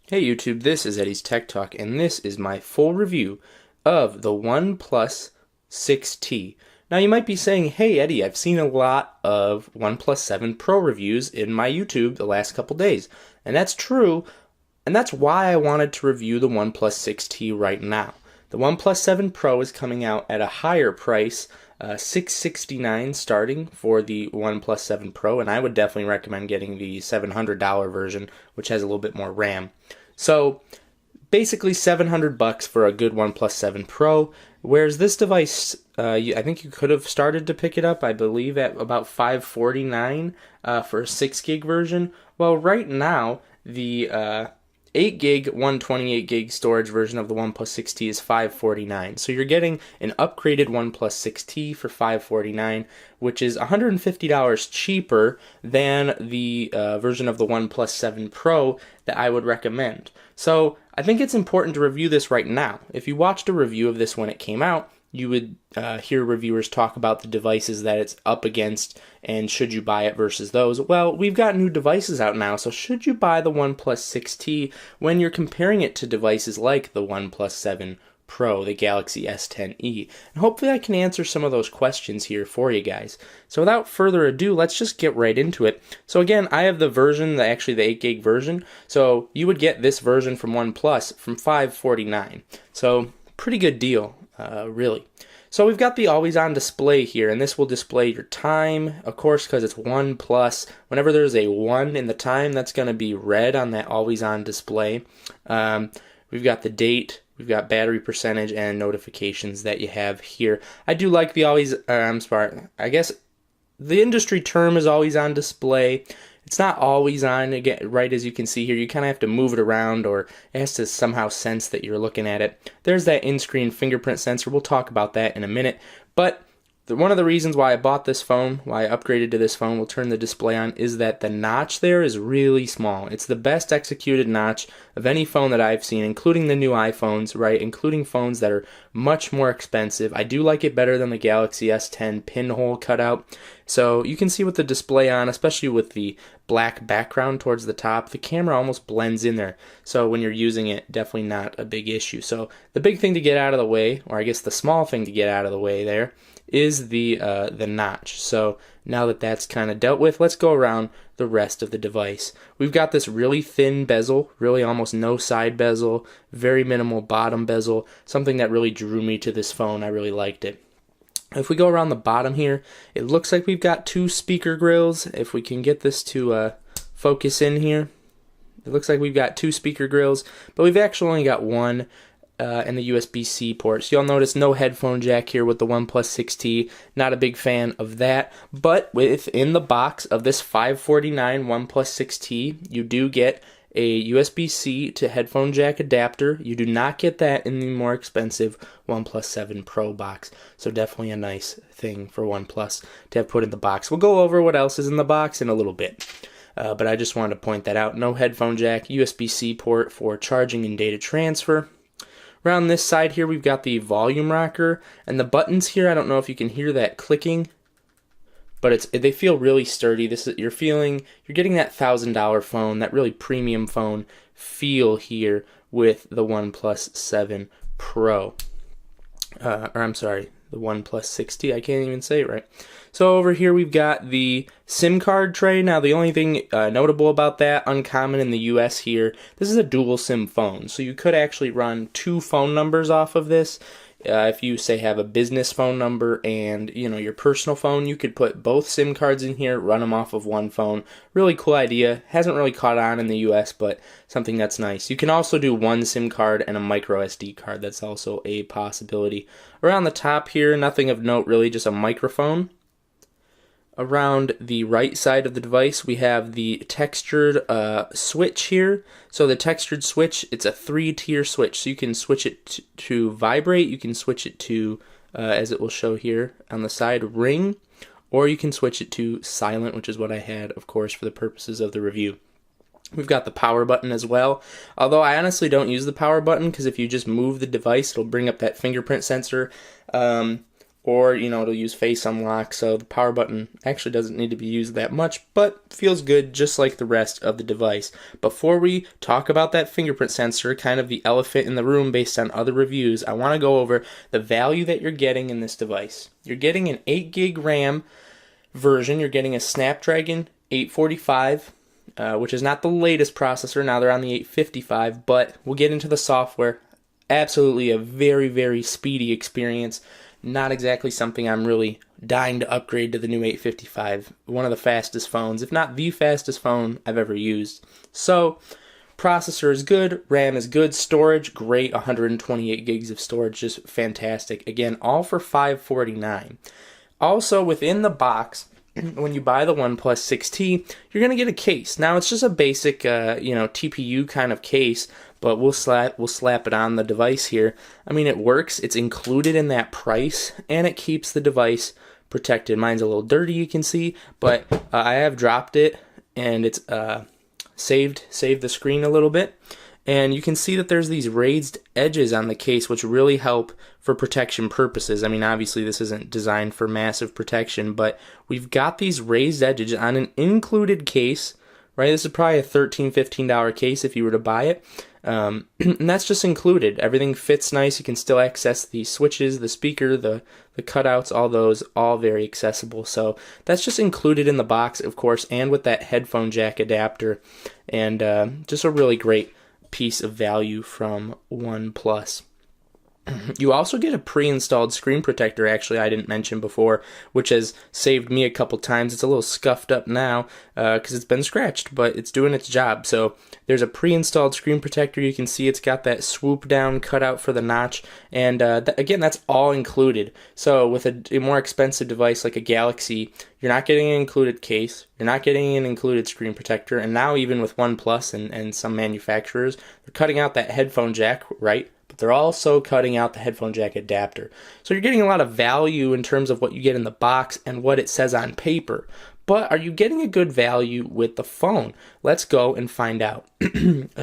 Hey YouTube, this is Eddie's Tech Talk, and this is my full review of the OnePlus 6T. Now you might be saying, hey Eddie, I've seen a lot of OnePlus 7 Pro reviews in my YouTube the last couple days. And that's true, and that's why I wanted to review the OnePlus 6T right now. The OnePlus 7 Pro is coming out at a higher price, $669 starting for the OnePlus 7 Pro, and I would definitely recommend getting the $700 version, which has a little bit more RAM. So basically $700 for a good OnePlus 7 Pro, whereas this device, I think you could have started to pick it up, I believe, at about $549 for a 6 gig version. Well, right now, the 8 gig, 128 gig storage version of the OnePlus 6T is $549. So you're getting an upgraded OnePlus 6T for $549, which is $150 cheaper than the version of the OnePlus 7 Pro that I would recommend. So I think it's important to review this right now. If you watched a review of this when it came out, you would hear reviewers talk about the devices that it's up against and should you buy it versus those. Well, we've got new devices out now, so should you buy the OnePlus 6T when you're comparing it to devices like the OnePlus 7 Pro, the Galaxy S10e? And hopefully I can answer some of those questions here for you guys. So without further ado, let's just get right into it. So again, I have the version, actually the 8 gig version, so you would get this version from OnePlus from $549. So pretty good deal. Really. So we've got the always-on display here, and this will display your time, of course, because it's OnePlus. Whenever there's a 1 in the time, that's going to be red on that always-on display. We've got the date, we've got battery percentage, and notifications that you have here. I do like the I guess the industry term is always-on display. It's not always on, again, right as you can see here. You kind of have to move it around, or it has to somehow sense that you're looking at it. There's that in-screen fingerprint sensor. We'll talk about that in a minute. But one of the reasons why I bought this phone, why I upgraded to this phone, we'll turn the display on, is that the notch there is really small. It's the best executed notch of any phone that I've seen, including the new iPhones, right? Including phones that are much more expensive. I do like it better than the Galaxy S10 pinhole cutout. So you can see with the display on, especially with the black background towards the top, the camera almost blends in there. So when you're using it, definitely not a big issue. So the big thing to get out of the way, or I guess the small thing to get out of the way there, is the notch. So now that that's kind of dealt with, let's go around the rest of the device. We've got this really thin bezel, really almost no side bezel, very minimal bottom bezel, something that really drew me to this phone. I really liked it. If we go around the bottom here, it looks like we've got 2 speaker grills. If we can get this to focus in here, it looks like we've got 2 speaker grills, but we've actually only got one, and the Usbc ports. You'll notice no headphone jack here with the OnePlus 6T. Not a big fan of that, but within the box of this $549 OnePlus 6T, you do get a USB-C to headphone jack adapter. You do not get that in the more expensive OnePlus 7 Pro box. So definitely a nice thing for OnePlus to have put in the box. We'll go over what else is in the box in a little bit. But I just wanted to point that out. No headphone jack, USB-C port for charging and data transfer. Around this side here, we've got the volume rocker, and the buttons here, I don't know if you can hear that clicking, but they feel really sturdy. You're getting that $1,000 phone, that really premium phone feel here with the OnePlus 7 Pro. The OnePlus 6T. I can't even say it right. So over here we've got the SIM card tray. Now the only thing notable about that, uncommon in the US here, this is a dual SIM phone. So you could actually run 2 phone numbers off of this. If you say have a business phone number and your personal phone, you could put both SIM cards in here, run them off of one phone. Really cool idea. Hasn't really caught on in the US, but something that's nice. You can also do 1 SIM card and a micro SD card. That's also a possibility. Around the top here, nothing of note really, just a microphone. Around the right side of the device, we have the textured switch here. So the textured switch, it's a 3-tier switch. So you can switch it to vibrate, you can switch it to, as it will show here on the side, ring, or you can switch it to silent, which is what I had, of course, for the purposes of the review. We've got the power button as well, although I honestly don't use the power button because if you just move the device, it'll bring up that fingerprint sensor. or it'll use face unlock, so the power button actually doesn't need to be used that much, but feels good just like the rest of the device. Before we talk about that fingerprint sensor, kind of the elephant in the room based on other reviews, I want to go over the value that you're getting in this device. You're getting an 8 gig RAM version. You're getting a Snapdragon 845, which is not the latest processor. Now they're on the 855, but we'll get into the software. Absolutely a very, very speedy experience. Not exactly something I'm really dying to upgrade to the new 855. One of the fastest phones, if not the fastest phone I've ever used. So, processor is good, RAM is good, storage, great, 128 gigs of storage, just fantastic. Again, all for $549. Also, within the box, when you buy the OnePlus 6T, you're going to get a case. Now, it's just a basic, TPU kind of case, but we'll slap it on the device here. I mean, it works. It's included in that price, and it keeps the device protected. Mine's a little dirty, you can see, but I have dropped it, and it's saved the screen a little bit. And you can see that there's these raised edges on the case, which really help for protection purposes. I mean, obviously this isn't designed for massive protection, but we've got these raised edges on an included case, right? This is probably a $13, $15 case if you were to buy it. And that's just included. Everything fits nice. You can still access the switches, the speaker, the cutouts, all those, all very accessible. So that's just included in the box, of course, and with that headphone jack adapter. And just a really great piece of value from OnePlus. You also get a pre-installed screen protector, actually, I didn't mention before, which has saved me a couple times. It's a little scuffed up now because it's been scratched, but it's doing its job. So there's a pre-installed screen protector. You can see it's got that swoop down cutout for the notch, and again, that's all included. So with a more expensive device like a Galaxy, you're not getting an included case, you're not getting an included screen protector, and now even with OnePlus and some manufacturers, they're cutting out that headphone jack, right? But they're also cutting out the headphone jack adapter. So you're getting a lot of value in terms of what you get in the box and what it says on paper. But are you getting a good value with the phone? Let's go and find out.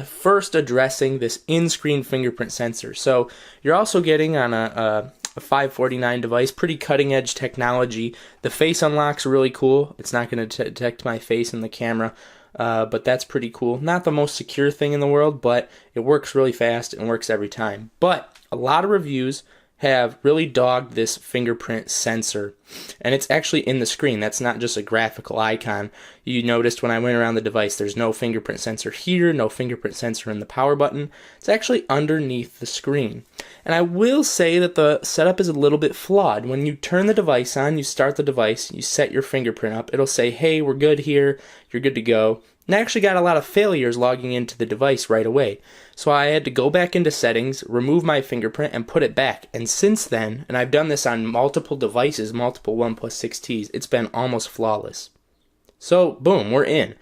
First, addressing this in-screen fingerprint sensor. So you're also getting on a $549 device, pretty cutting edge technology. The face unlock's really cool. It's not going to detect my face in the camera. But that's pretty cool. Not the most secure thing in the world, but it works really fast and works every time. But a lot of reviews have really dogged this fingerprint sensor, and it's actually in the screen. That's not just a graphical icon. You noticed when I went around the device, there's no fingerprint sensor here, no fingerprint sensor in the power button. It's actually underneath the screen. And I will say that the setup is a little bit flawed. When you turn the device on, you start the device, you set your fingerprint up, it'll say, hey, we're good here, you're good to go. And I actually got a lot of failures logging into the device right away. So I had to go back into settings, remove my fingerprint, and put it back. And since then, and I've done this on multiple devices, multiple OnePlus 6Ts, it's been almost flawless. So, boom, we're in.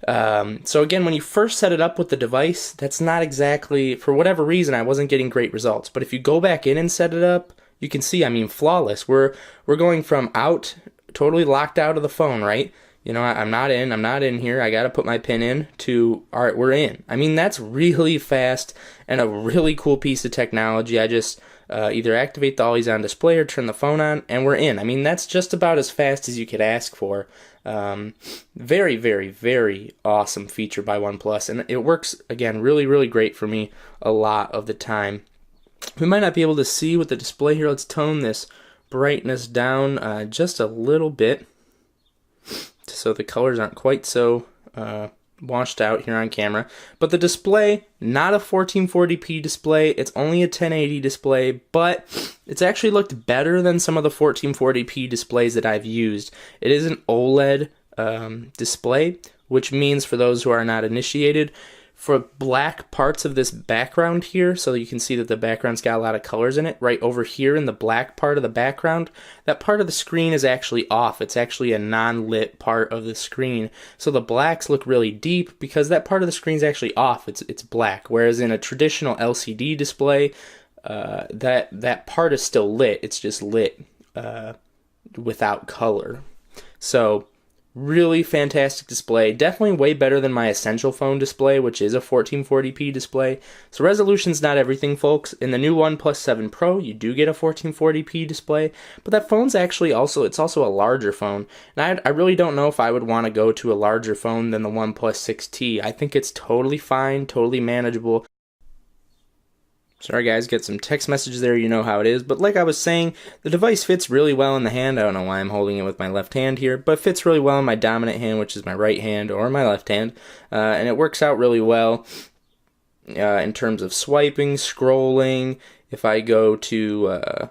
So again, when you first set it up with the device, that's not exactly, for whatever reason, I wasn't getting great results. But if you go back in and set it up, you can see, I mean, flawless. We're going from out, totally locked out of the phone, right? You know, I'm not in here, I gotta put my pin in, to, alright, we're in. I mean, that's really fast and a really cool piece of technology. I just either activate the always on display or turn the phone on, and we're in. I mean, that's just about as fast as you could ask for. Very, very, very awesome feature by OnePlus, and it works, again, really, really great for me a lot of the time. We might not be able to see with the display here. Let's tone this brightness down just a little bit, so the colors aren't quite so washed out here on camera. But the display, not a 1440p display, it's only a 1080 display, but it's actually looked better than some of the 1440p displays that I've used. It is an OLED display, which means, for those who are not initiated, for black parts of this background here, so you can see that the background's got a lot of colors in it, right over here in the black part of the background, that part of the screen is actually off. It's actually a non-lit part of the screen. So the blacks look really deep because that part of the screen is actually off. It's black. Whereas in a traditional LCD display, that part is still lit. It's just lit without color. So Really fantastic display. Definitely way better than my Essential phone display, which is a 1440p display. So resolution's not everything, folks. In the new OnePlus 7 Pro, you do get a 1440p display, but that phone's actually it's also a larger phone. And I really don't know if I would want to go to a larger phone than the OnePlus 6T. I think it's totally fine, totally manageable. Sorry guys, get some text messages there, you know how it is. But like I was saying, the device fits really well in the hand. I don't know why I'm holding it with my left hand here, but it fits really well in my dominant hand, which is my right hand or my left hand. And it works out really well in terms of swiping, scrolling. If I go to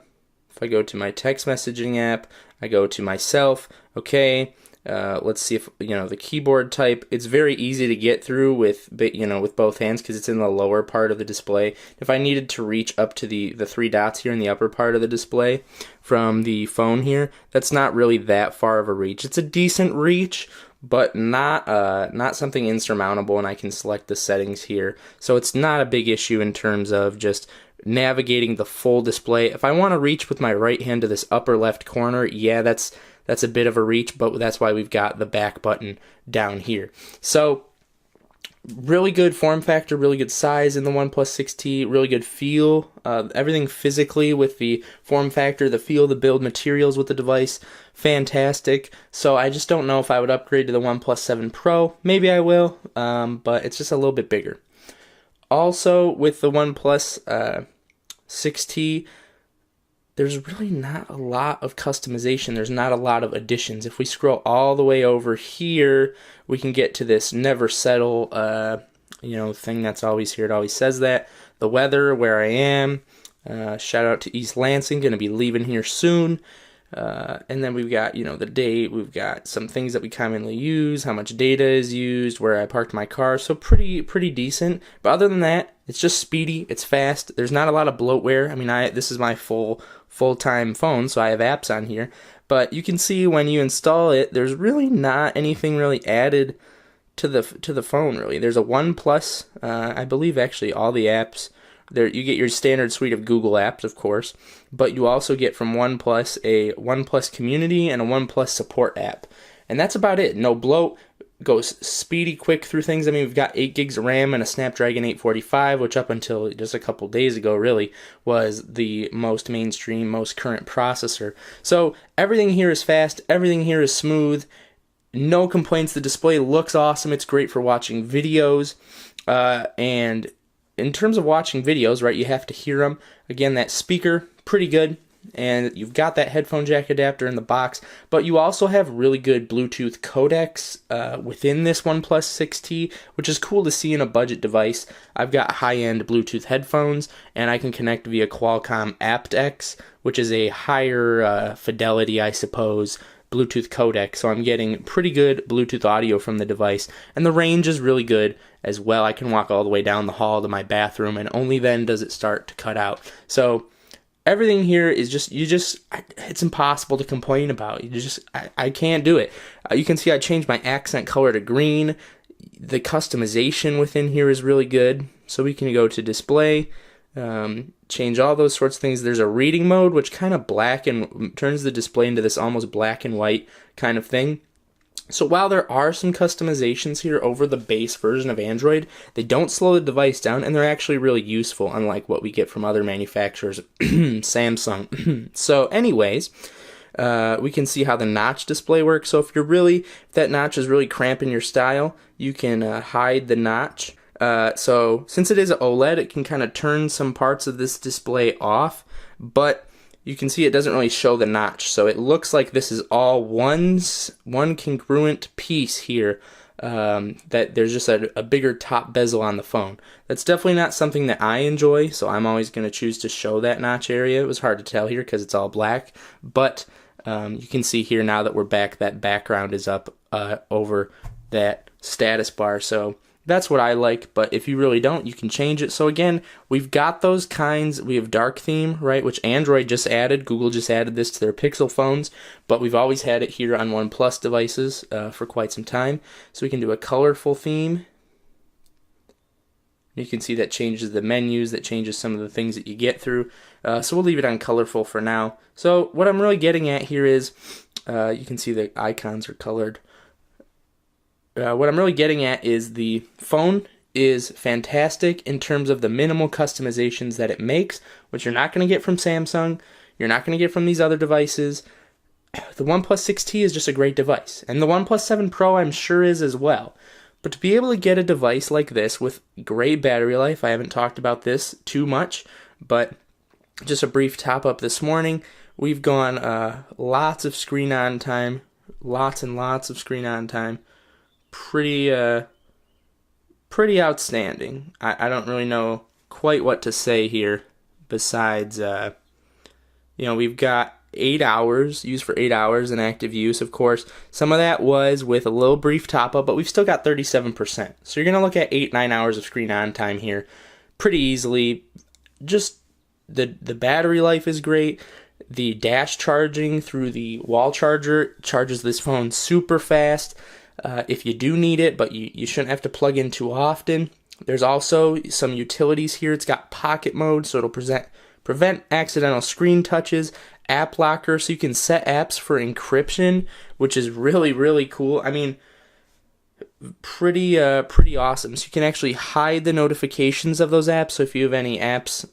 my text messaging app, I go to myself, okay. Let's see if, the keyboard type, it's very easy to get through with both hands because it's in the lower part of the display. If I needed to reach up to the three dots here in the upper part of the display from the phone here, that's not really that far of a reach. It's a decent reach, but not something insurmountable, and I can select the settings here. So it's not a big issue in terms of just navigating the full display. If I want to reach with my right hand to this upper left corner, yeah, that's a bit of a reach, but that's why we've got the back button down here. So really good form factor, really good size in the OnePlus 6T, really good feel, everything physically with the form factor, the feel, the build materials with the device, fantastic. So I just don't know if I would upgrade to the OnePlus 7 Pro. Maybe I will, but it's just a little bit bigger. Also with the OnePlus 6T, there's really not a lot of customization. There's not a lot of additions. If we scroll all the way over here, we can get to this never settle, thing that's always here. It always says that. The weather, where I am. Shout out to East Lansing, going to be leaving here soon. And then we've got, the date. We've got some things that we commonly use, how much data is used, where I parked my car. So pretty decent. But other than that, it's just speedy. It's fast. There's not a lot of bloatware. I mean, this is my full-time phone, so I have apps on here. But you can see when you install it, there's really not anything really added to the phone, really. There's a OnePlus, I believe actually all the apps. There you get your standard suite of Google apps, of course, but you also get from OnePlus a OnePlus Community and a OnePlus Support app. And that's about it. No bloat. Goes speedy, quick through things. I mean, we've got 8 gigs of RAM and a Snapdragon 845, which up until just a couple days ago really was the most mainstream, most current processor. So everything here is fast. Everything here is smooth. No complaints. The display looks awesome. It's great for watching videos. And in terms of watching videos, right, you have to hear them. Again, that speaker, pretty good. And you've got that headphone jack adapter in the box, but you also have really good Bluetooth codecs within this OnePlus 6T, which is cool to see in a budget device. I've got high-end Bluetooth headphones, and I can connect via Qualcomm aptX, which is a higher fidelity, I suppose, Bluetooth codec, so I'm getting pretty good Bluetooth audio from the device, and the range is really good as well. I can walk all the way down the hall to my bathroom, and only then does it start to cut out. So everything here is it's impossible to complain about. I can't do it. You can see I changed my accent color to green. The customization within here is really good. So we can go to display, change all those sorts of things. There's a reading mode, which kind of turns the display into this almost black and white kind of thing. So while there are some customizations here over the base version of Android, they don't slow the device down, and they're actually really useful, unlike what we get from other manufacturers, Samsung. So anyways, we can see how the notch display works. So if that notch is really cramping your style, you can hide the notch. So since it is OLED, it can kind of turn some parts of this display off, but you can see it doesn't really show the notch, so it looks like this is all one congruent piece here, that there's just a bigger top bezel on the phone. That's definitely not something that I enjoy, so I'm always going to choose to show that notch area. It was hard to tell here because it's all black, but you can see here now that we're back, that background is up over that status bar, so that's what I like, but if you really don't, you can change it. So again, we've got those kinds. We have dark theme, right, which Android just added. Google just added this to their Pixel phones, but we've always had it here on OnePlus devices for quite some time. So we can do a colorful theme. You can see that changes the menus, that changes some of the things that you get through. So we'll leave it on colorful for now. So what I'm really getting at here is you can see the icons are colored what I'm really getting at is the phone is fantastic in terms of the minimal customizations that it makes, which you're not going to get from Samsung. You're not going to get from these other devices. The OnePlus 6T is just a great device, and the OnePlus 7 Pro I'm sure is as well. But to be able to get a device like this with great battery life, I haven't talked about this too much, but just a brief top up this morning. We've gone lots of screen on time, lots and lots of screen on time. Pretty outstanding. I don't really know quite what to say here besides, we've got 8 hours, used for 8 hours in active use, of course. Some of that was with a little brief top-up, but we've still got 37%. So you're going to look at 8-9 hours of screen on time here pretty easily. Just the battery life is great. The dash charging through the wall charger charges this phone super fast if you do need it, but you shouldn't have to plug in too often. There's also some utilities here. It's got pocket mode, so it'll prevent accidental screen touches, app locker, so you can set apps for encryption, which is really, really cool. I mean, pretty awesome. So you can actually hide the notifications of those apps. So if you have any apps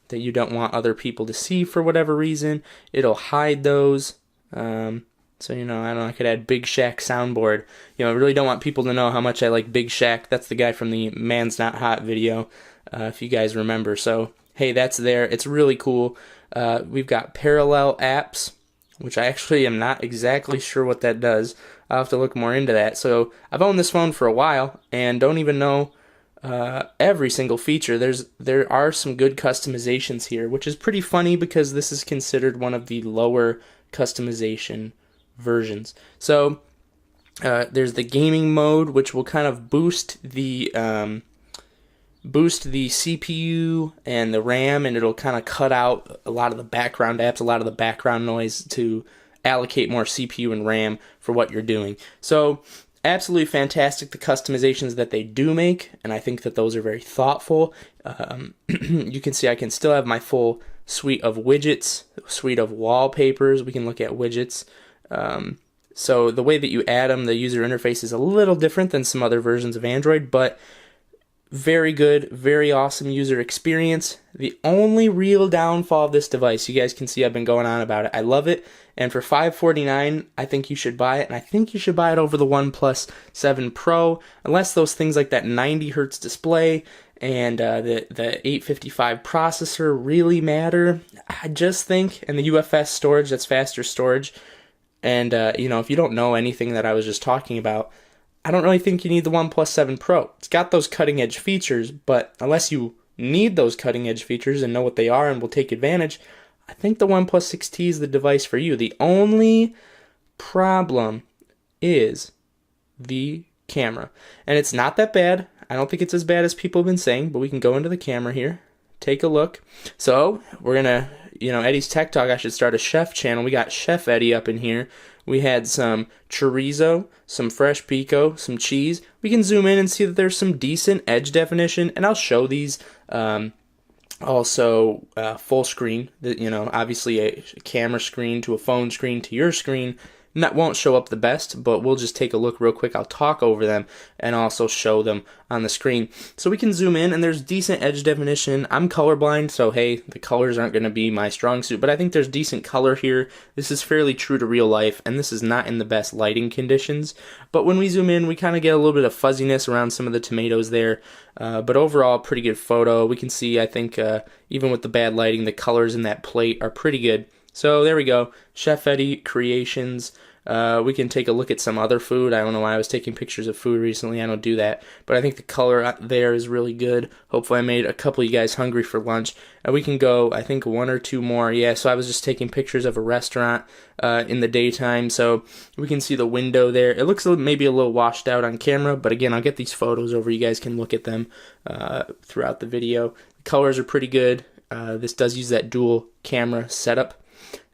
that you don't want other people to see for whatever reason, it'll hide those. So, I don't know, I could add Big Shaq soundboard. I really don't want people to know how much I like Big Shaq. That's the guy from the Man's Not Hot video, if you guys remember. So, hey, that's there. It's really cool. We've got parallel apps, which I actually am not exactly sure what that does. I'll have to look more into that. So I've owned this phone for a while and don't even know every single feature. There are some good customizations here, which is pretty funny because this is considered one of the lower customization versions. So there's the gaming mode, which will kind of boost the CPU and the RAM, and it'll kind of cut out a lot of the background apps, a lot of the background noise to allocate more CPU and RAM for what you're doing. So absolutely fantastic, the customizations that they do make, and I think that those are very thoughtful. You can see I can still have my full suite of widgets, suite of wallpapers. We can look at widgets. So the way that you add them, the user interface is a little different than some other versions of Android, but very good, very awesome user experience. The only real downfall of this device, you guys can see I've been going on about it. I love it, and for $549, I think you should buy it, and I think you should buy it over the OnePlus 7 Pro, unless those things like that 90 hertz display and the 855 processor really matter. I just think, and the UFS storage, that's faster storage, and if you don't know anything that I was just talking about, I don't really think you need the OnePlus 7 Pro. It's got those cutting-edge features, but unless you need those cutting-edge features and know what they are and will take advantage, I think the OnePlus 6T is the device for you. The only problem is the camera. And it's not that bad. I don't think it's as bad as people have been saying, but we can go into the camera here, take a look. So we're going to, Eddie's Tech Talk, I should start a chef channel. We got Chef Eddie up in here. We had some chorizo, some fresh pico, some cheese. We can zoom in and see that there's some decent edge definition, and I'll show these also full screen. Obviously a camera screen to a phone screen to your screen. And that won't show up the best, but we'll just take a look real quick. I'll talk over them and also show them on the screen. So we can zoom in, and there's decent edge definition. I'm colorblind, so hey, the colors aren't going to be my strong suit, but I think there's decent color here. This is fairly true to real life, and this is not in the best lighting conditions. But when we zoom in, we kind of get a little bit of fuzziness around some of the tomatoes there. But overall, pretty good photo. We can see, I think, even with the bad lighting, the colors in that plate are pretty good. So there we go, Chef Eddie Creations. We can take a look at some other food. I don't know why I was taking pictures of food recently. I don't do that. But I think the color there is really good. Hopefully I made a couple of you guys hungry for lunch. We can go, I think, one or two more. Yeah, so I was just taking pictures of a restaurant in the daytime. So we can see the window there. It looks maybe a little washed out on camera. But again, I'll get these photos over. You guys can look at them throughout the video. The colors are pretty good. This does use that dual camera setup.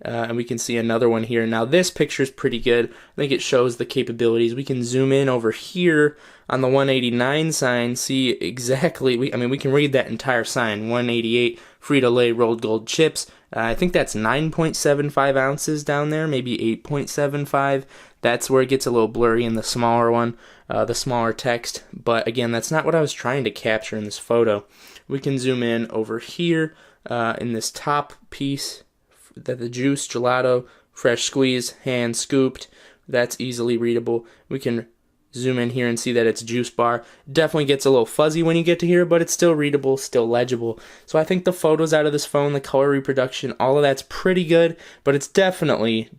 And we can see another one here. Now this picture is pretty good. I think it shows the capabilities. We can zoom in over here on the 189 sign, see exactly, we can read that entire sign. 188 Frito-Lay rolled gold chips, I think that's 9.75 ounces down there, maybe 8.75. That's where it gets a little blurry in the smaller one, the smaller text. But again, that's not what I was trying to capture in this photo. We can zoom in over here in this top piece, that the juice, gelato, fresh squeeze, hand scooped. That's easily readable. We can zoom in here and see that it's juice bar. Definitely gets a little fuzzy when you get to here, but it's still readable, still legible. So I think the photos out of this phone, the color reproduction, all of that's pretty good, but it's definitely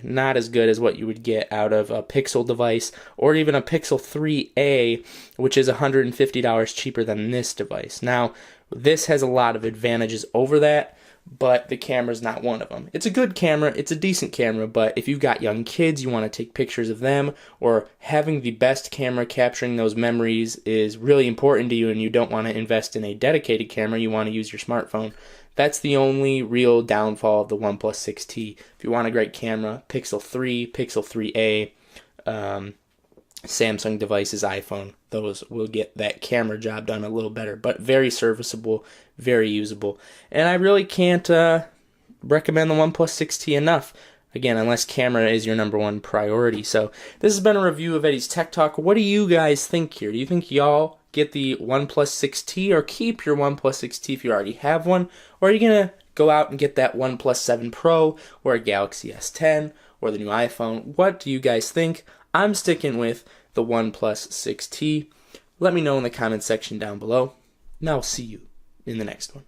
not as good as what you would get out of a Pixel device or even a Pixel 3a, which is $150 cheaper than this device. Now, this has a lot of advantages over that, but the camera's not one of them. It's a good camera, it's a decent camera, but if you've got young kids, you want to take pictures of them, or having the best camera capturing those memories is really important to you, and you don't want to invest in a dedicated camera, you want to use your smartphone. That's the only real downfall of the OnePlus 6T. If you want a great camera, Pixel 3, Pixel 3a, Samsung devices, iPhone, those will get that camera job done a little better, but very serviceable, very usable. And I really can't recommend the OnePlus 6T enough. Again, unless camera is your number one priority. So this has been a review of Eddie's Tech Talk. What do you guys think here? Do you think y'all get the OnePlus 6T or keep your OnePlus 6T if you already have one? Or are you going to go out and get that OnePlus 7 Pro or a Galaxy S10 or the new iPhone? What do you guys think? I'm sticking with the OnePlus 6T. Let me know in the comment section down below, and I'll see you in the next one.